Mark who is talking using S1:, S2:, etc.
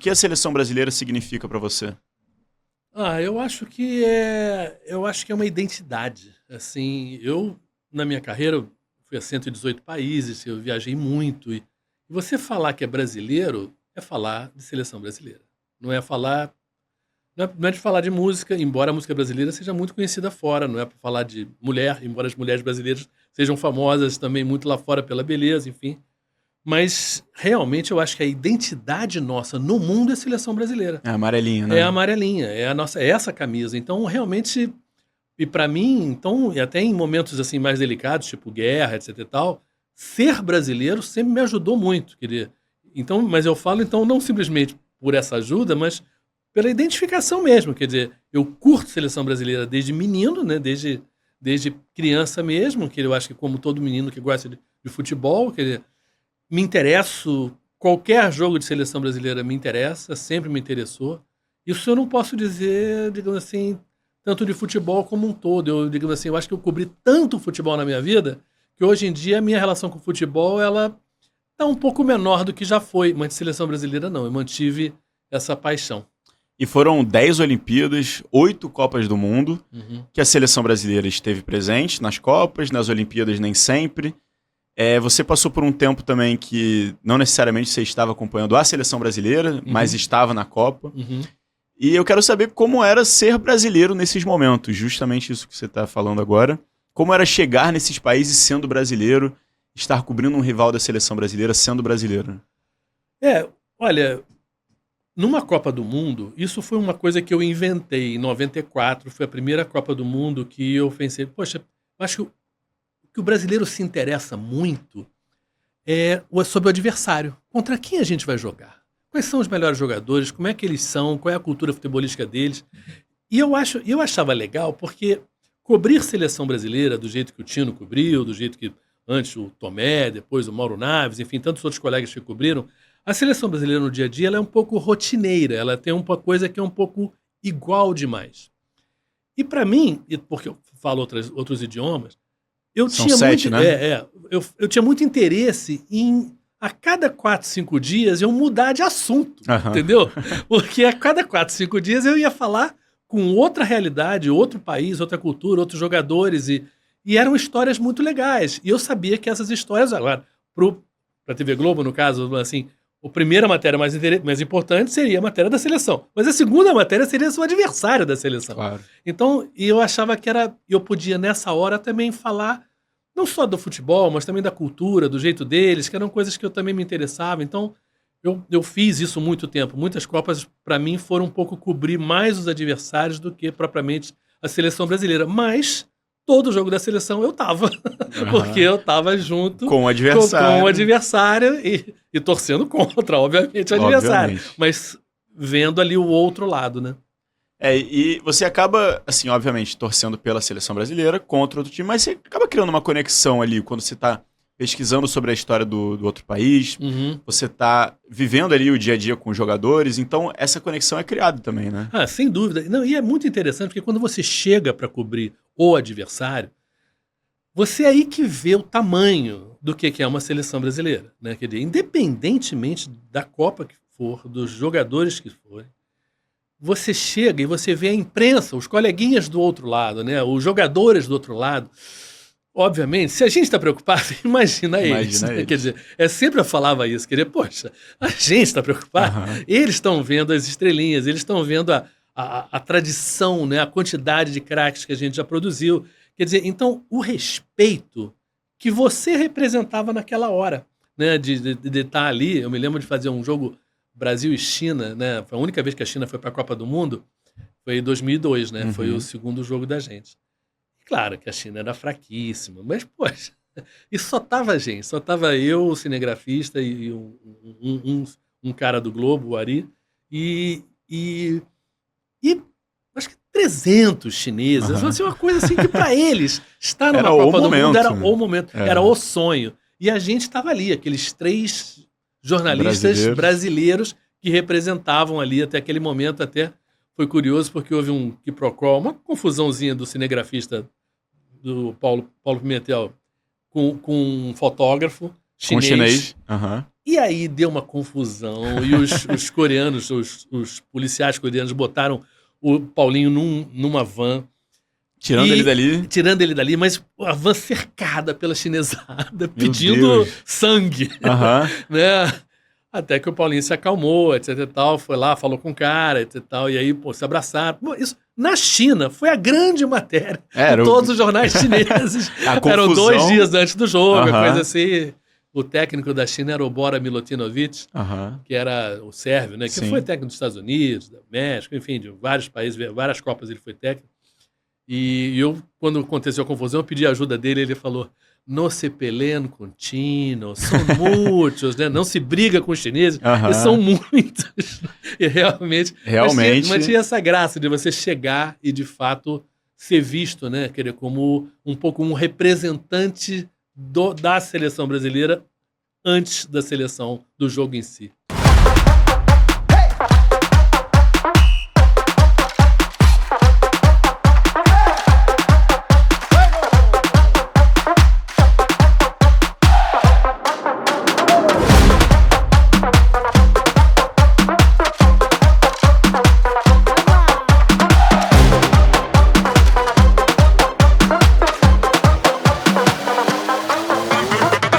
S1: que a seleção brasileira significa para você?
S2: Eu acho que é uma identidade. Assim, eu na minha carreira eu fui a 118 países, eu viajei muito e você falar que é brasileiro é falar de seleção brasileira. Não é falar não é de falar de música, embora a música brasileira seja muito conhecida fora, não é para falar de mulher, embora as mulheres brasileiras sejam famosas também muito lá fora pela beleza, enfim. Mas realmente eu acho que a identidade nossa no mundo é a seleção brasileira.
S1: É amarelinho,
S2: É a
S1: né?
S2: amarelinha, é essa camisa. Então, realmente, e para mim, então, e até em momentos assim mais delicados, tipo guerra, etc e tal, ser brasileiro sempre me ajudou muito, queria. Então, mas eu falo então não simplesmente por essa ajuda, mas pela identificação mesmo, quer dizer, eu curto seleção brasileira desde menino, né, desde criança mesmo, que eu acho que como todo menino que gosta de futebol, quer dizer, me interesso, qualquer jogo de seleção brasileira me interessa, sempre me interessou. Isso eu não posso dizer, digamos assim, tanto de futebol como um todo. Eu, digamos assim, eu acho que eu cobri tanto futebol na minha vida que hoje em dia a minha relação com o futebol ela tá um pouco menor do que já foi, mas de seleção brasileira não. Eu mantive essa paixão.
S1: E foram 10 Olimpíadas, 8 Copas do Mundo,
S2: Uhum.
S1: que a seleção brasileira esteve presente nas Copas, nas Olimpíadas nem sempre. Você passou por um tempo também que não necessariamente você estava acompanhando a seleção brasileira, mas estava na Copa.
S2: Uhum.
S1: E eu quero saber como era ser brasileiro nesses momentos, justamente isso que você está falando agora. Como era chegar nesses países sendo brasileiro, estar cobrindo um rival da seleção brasileira sendo brasileiro.
S2: Olha, numa Copa do Mundo, isso foi uma coisa que eu inventei em 94, foi a primeira Copa do Mundo que eu pensei, poxa, eu acho que o brasileiro se interessa muito sobre o adversário. Contra quem a gente vai jogar? Quais são os melhores jogadores? Como é que eles são? Qual é a cultura futebolística deles? E eu achava legal porque cobrir seleção brasileira do jeito que o Tino cobriu, do jeito que antes o Tomé, depois o Mauro Naves, enfim, tantos outros colegas que cobriram, a seleção brasileira no dia a dia ela é um pouco rotineira, ela tem uma coisa que é um pouco igual demais. E para mim, porque eu falo outros idiomas, eu
S1: São
S2: tinha
S1: 7,
S2: muito,
S1: né?
S2: eu tinha muito interesse em, a cada 4, 5 dias, eu mudar de assunto,
S1: Aham.
S2: entendeu? Porque a cada 4, 5 dias eu ia falar com outra realidade, outro país, outra cultura, outros jogadores, e eram histórias muito legais. E eu sabia que essas histórias, agora, para a TV Globo, no caso, assim, a primeira matéria mais importante seria a matéria da seleção. Mas a segunda matéria seria o adversário da seleção.
S1: Claro.
S2: Então, e eu achava que eu podia nessa hora também falar não só do futebol, mas também da cultura, do jeito deles, que eram coisas que eu também me interessava. Então, eu fiz isso muito tempo. Muitas Copas, para mim, foram um pouco cobrir mais os adversários do que propriamente a seleção brasileira. Mas todo jogo da seleção eu tava, porque eu tava junto
S1: Com o
S2: com o
S1: adversário.
S2: adversário e torcendo contra, obviamente, o adversário.
S1: Obviamente.
S2: Mas vendo ali o outro lado, né?
S1: E você acaba, assim, obviamente, torcendo pela seleção brasileira contra outro time, mas você acaba criando uma conexão ali quando você está pesquisando sobre a história do outro país, você está vivendo ali o dia a dia com os jogadores, então essa conexão é criada também, né?
S2: Sem dúvida. Não, e é muito interessante porque quando você chega para cobrir o adversário, você é aí que vê o tamanho do que é uma seleção brasileira, né? Quer dizer, independentemente da Copa que for, dos jogadores que forem, você chega e você vê a imprensa, os coleguinhas do outro lado, né? Os jogadores do outro lado. Obviamente, se a gente está preocupado, imagina eles.
S1: Imagina
S2: Né?
S1: eles.
S2: Quer dizer, sempre eu falava isso, queria, poxa, a gente está preocupado, eles estão vendo as estrelinhas, eles estão vendo a tradição, né? A quantidade de craques que a gente já produziu. Quer dizer, então, o respeito que você representava naquela hora, né? De estar ali, eu me lembro de fazer um jogo Brasil e China, né? Foi a única vez que a China foi para a Copa do Mundo, foi em 2002, né? Foi o segundo jogo da gente. Claro que a China era fraquíssima, mas, poxa, e só tava gente, só tava eu, o cinegrafista e um cara do Globo, o Ari, e, e, e acho que 300 chineses, assim, uma coisa assim que para eles, estar numa
S1: Era o
S2: Copa do Mundo era
S1: momento.
S2: o momento, era o sonho. E a gente estava ali, aqueles 3 jornalistas brasileiros que representavam ali até aquele momento, até foi curioso porque houve um quiprocó, uma confusãozinha do cinegrafista do Paulo Pimentel com um fotógrafo
S1: Com o
S2: chinês,
S1: chinês.
S2: E aí deu uma confusão, e os coreanos, os policiais coreanos botaram o Paulinho numa van.
S1: Tirando ele dali.
S2: Tirando ele dali, mas a van cercada pela chinesada, pedindo sangue. Né? Até que o Paulinho se acalmou, etc e tal, foi lá, falou com o cara, etc e tal, e aí, pô, se abraçaram. Pô, isso, na China, foi a grande matéria. Todos os jornais chineses. Eram 2 dias antes do jogo, coisa assim. O técnico da China era o Bora Milutinovic, que era o sérvio, né? Que foi técnico dos Estados Unidos, do México, enfim, de vários países, várias Copas ele foi técnico. E eu, quando aconteceu a confusão, eu pedi a ajuda dele, ele falou: "No se peleen com chinos, são muitos, né? Não se briga com os chineses, e são muitos." E realmente. Mas tinha essa graça de você chegar e, de fato, ser visto, né? Querer como um pouco um representante da seleção brasileira antes da seleção, do jogo em si.